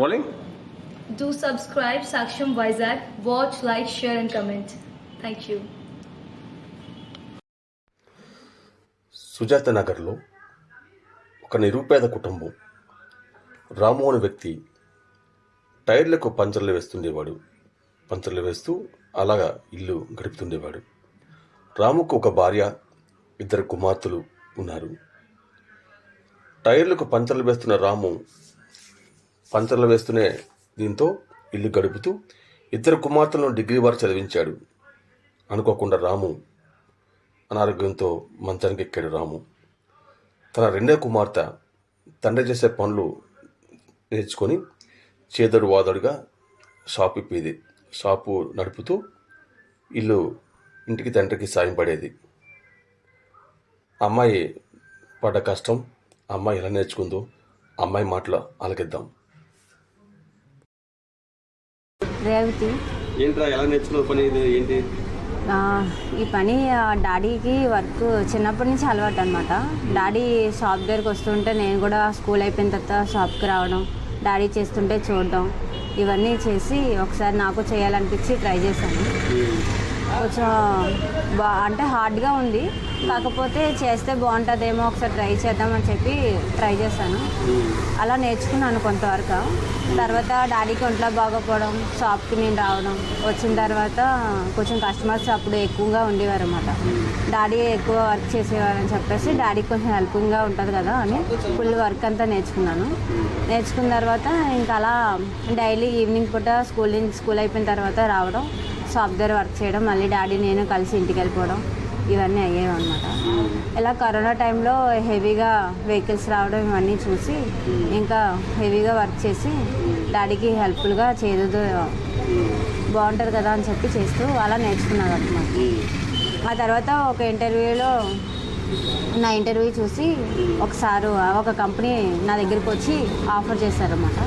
Rolling. Do subscribe Saksham Vizag. Watch, like, share and comment. Thank you. Sujatha నగర్లో ఒక నిరుపేద కుటుంబం. రాము అనే వ్యక్తి టైర్లకు పంచర్లు వేస్తుండేవాడు. పంచర్లు వేస్తూ అలాగా ఇల్లు గడుపుతుండేవాడు. రాముకు ఒక భార్య, 2 కుమార్తెలు ఉన్నారు. టైర్లకు పంచర్లు వేస్తున్న రాము పంచర్లు వేస్తూనే దీంతో ఇల్లు గడుపుతూ 2 కుమార్తెలను డిగ్రీ వరకు చదివించాడు. అనుకోకుండా రాము అనారోగ్యంతో మంచానికి ఎక్కాడు. రాము తన 2వ కుమార్తె తండ్రి చేసే పనులు నేర్చుకొని చేదోడు వాదోడుగా షాపు నడుపుతూ ఇంటికి తండ్రికి సాయం పడేది. అమ్మాయి పడ్డ కష్టం, అమ్మాయి ఎలా నేర్చుకుందో అమ్మాయి మాటలో ఆలకిద్దాం. రేవతి, ఏంట్రా ఎలా నేర్చుకున్న పని ఇది ఏంటి? ఈ పని డాడీకి వర్క్ చిన్నప్పటి నుంచి అలవాటు అనమాట. డాడీ షాప్ దగ్గరికి వస్తుంటే నేను కూడా స్కూల్ అయిపోయిన తర్వాత షాప్కి రావడం, డాడీ చేస్తుంటే చూడడం, ఇవన్నీ చేసి ఒకసారి నాకు చేయాలనిపించి ట్రై చేశాను. కొంచెం అంటే హార్డ్గా ఉంది, కాకపోతే చేస్తే బాగుంటుందేమో ఒకసారి ట్రై చేద్దామని చెప్పి ట్రై చేశాను. అలా నేర్చుకున్నాను కొంతవరకు. తర్వాత డాడీకి ఒంట్లో బాగోపోవడం, షాప్కి నేను రావడం, వచ్చిన తర్వాత కొంచెం కస్టమర్స్ అప్పుడు ఎక్కువగా ఉండేవారు అన్నమాట. డాడీ ఎక్కువ వర్క్ చేసేవారని చెప్పేసి డాడీకి కొంచెం హెల్పింగ్గా ఉంటుంది కదా అని ఫుల్ వర్క్ అంతా నేర్చుకున్నాను. నేర్చుకున్న తర్వాత ఇంకా అలా డైలీ ఈవినింగ్ పూట స్కూల్ అయిపోయిన తర్వాత రావడం, షాప్ దగ్గర వర్క్ చేయడం, మళ్ళీ డాడీ నేను కలిసి ఇంటికి వెళ్ళిపోవడం, ఇవన్నీ అయ్యేవి అనమాట. ఇలా కరోనా టైంలో హెవీగా వెహికల్స్ రావడం ఇవన్నీ చూసి ఇంకా హెవీగా వర్క్ చేసి డాడీకి హెల్ప్ఫుల్గా చేదు బాగుంటుంది కదా అని చెప్పి చేస్తూ అలా నేర్చుకున్నాను అనమాట. ఆ తర్వాత ఒక ఇంటర్వ్యూలో నా ఇంటర్వ్యూ చూసి ఒక కంపెనీ నా దగ్గరికి వచ్చి ఆఫర్ చేశారన్నమాట.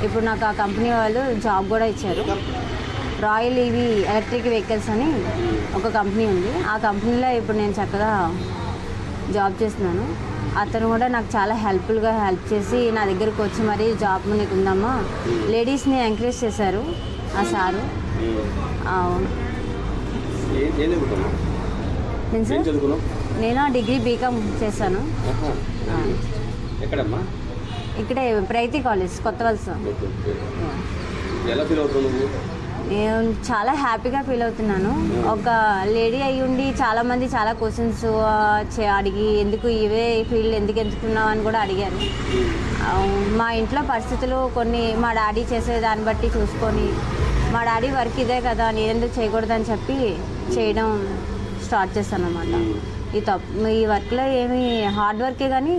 ఇప్పుడు నాకు ఆ కంపెనీ వాళ్ళు జాబ్ కూడా ఇచ్చారు. రాయల్ ఈవీ ఎలక్ట్రిక్ వెహికల్స్ అని ఒక కంపెనీ ఉంది. ఆ కంపెనీలో ఇప్పుడు నేను చక్కగా జాబ్ చేస్తున్నాను. అతను కూడా నాకు చాలా హెల్ప్ చేసి నా దగ్గరకు వచ్చి మరి జాబ్ నీకు ఉందమ్మా, లేడీస్ని ఎంకరేజ్ చేశారు ఆ సారు. నేను డిగ్రీ బీకామ్ చేశాను. ఇక్కడే ప్రైతి కాలేజ్, కొత్త వలస. నేను చాలా హ్యాపీగా ఫీల్ అవుతున్నాను. ఒక లేడీ అయి ఉండి చాలామంది చాలా క్వశ్చన్స్ అడిగి ఎందుకు ఇవే ఫీల్డ్ ఎందుకు ఎంచుకున్నావు అని కూడా అడిగారు. మా ఇంట్లో పరిస్థితులు కొన్ని మా డాడీ చేసే దాన్ని బట్టి చూసుకొని మా డాడీ వర్క్ ఇదే కదా నేను ఎందుకు చేయకూడదని చెప్పి చేయడం స్టార్ట్ చేశాను అన్నమాట. ఈ వర్క్లో ఏమి హార్డ్ వర్కే కానీ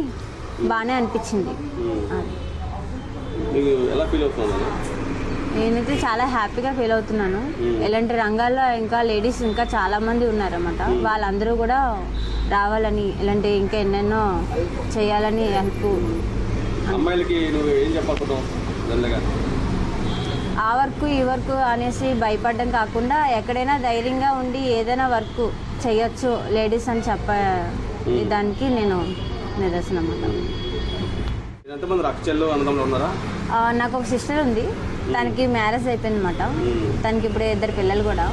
బాగానే అనిపించింది. నేనైతే చాలా హ్యాపీగా ఫీల్ అవుతున్నాను. ఇలాంటి రంగాల్లో ఇంకా లేడీస్ ఇంకా చాలామంది ఉన్నారన్నమాట. వాళ్ళందరూ కూడా రావాలని, ఇలాంటి ఇంకా ఎన్నెన్నో చేయాలని హెల్ప్. ఆ వర్క్ ఈ వర్క్ అనేసి భయపడడం కాకుండా ఎక్కడైనా ధైర్యంగా ఉండి ఏదైనా వర్క్ చేయొచ్చు లేడీస్ అని దానికి నేను నిదర్శనం అన్నమాట. నాకు ఒక సిస్టర్ ఉంది, తనకి మ్యారేజ్ అయిపోయింది అనమాట. తనకి ఇప్పుడు 2 పిల్లలు కూడా.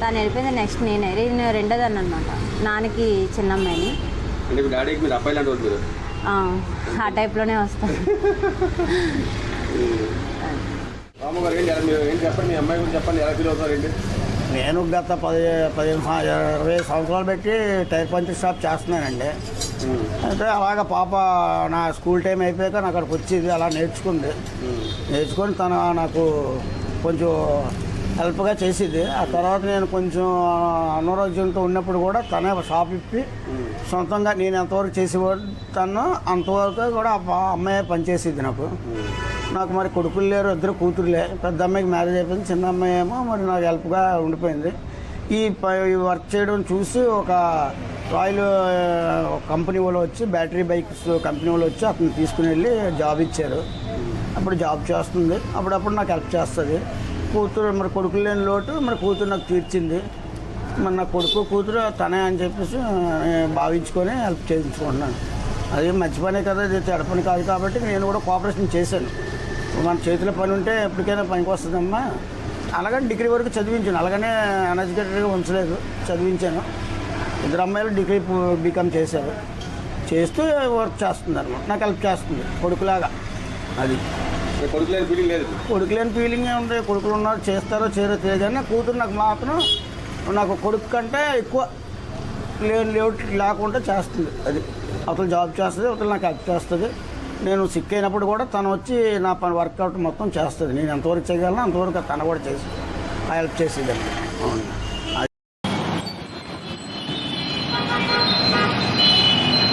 తను వెళ్ళిపోయింది, నెక్స్ట్ నేను రెండోదాన్ని అనమాట. నాన్నకి చిన్న అమ్మాయిని. ఆ టైప్లోనే వస్తాను. నేను గత 20 సంవత్సరాలు పెట్టి టైర్ పంచర్ షాప్ చేస్తున్నానండి. అయితే అలాగ పాప నా స్కూల్ టైం అయిపోయాక నాకు అక్కడికి వచ్చేది, అలా నేర్చుకొని తను నాకు కొంచెం హెల్ప్గా చేసేది. ఆ తర్వాత నేను కొంచెం అనారోగ్యంతో ఉన్నప్పుడు కూడా తనే షాప్ ఇప్పి సొంతంగా నేను ఎంతవరకు చేసేవాడు తను అంతవరకు కూడా ఆ అమ్మాయి పనిచేసేది. నాకు మరి కొడుకులు లేరు, 2 కూతురులే. పెద్ద అమ్మాయికి మ్యారేజ్ అయిపోయింది, చిన్న అమ్మాయి ఏమో మరి నాకు హెల్ప్గా ఉండిపోయింది. ఈ వర్క్ చేయడం చూసి ఒక రాయల్ కంపెనీ వాళ్ళు వచ్చి, బ్యాటరీ బైక్స్ కంపెనీ వాళ్ళు వచ్చి అతను తీసుకుని వెళ్ళి జాబ్ ఇచ్చారు. అప్పుడు జాబ్ చేస్తుంది, అప్పుడప్పుడు నాకు హెల్ప్ చేస్తుంది. మరి కొడుకులు లేని లోటు మరి కూతురు నాకు తీర్చింది. మరి నా కూతురు తనే అని చెప్పేసి భావించుకొని హెల్ప్ చేయించుకుంటున్నాను. అది మంచి పనే కదా, ఇది చెడ పని కాదు కాబట్టి నేను కూడా కోఆపరేషన్ చేశాను. మన చేతిలో పని ఉంటే ఎప్పటికైనా పనికి వస్తుందమ్మా. అలాగని డిగ్రీ వరకు చదివించాను, అలాగనే అన్ఎడ్యుకేటెడ్గా ఉంచలేదు, చదివించాను. 2 అమ్మాయిలు డిగ్రీ బీకామ్ చేశారు. చేస్తూ వర్క్ చేస్తుంది అనమాట, నాకు హెల్ప్ చేస్తుంది కొడుకులాగా. అది కొడుకు లేని ఫీలింగ్ లేదు. కొడుకు లేని ఫీలింగే ఉంది. కొడుకులు ఉన్నారు, చేస్తారో చేయరో తెలియదు, కానీ కూతురు నాకు మాత్రం నాకు కొడుకు కంటే ఎక్కువ లేకుండా చేస్తుంది. అది అవతల జాబ్ చేస్తుంది, అవతల నాకు హెల్ప్ చేస్తుంది. నేను సిక్ అయినప్పుడు కూడా తను వచ్చి నా పని వర్కౌట్ మొత్తం చేస్తుంది. నేను ఎంతవరకు చేయగలను అంతవరకు తను కూడా చేసి హెల్ప్ చేసేదండి. అవును.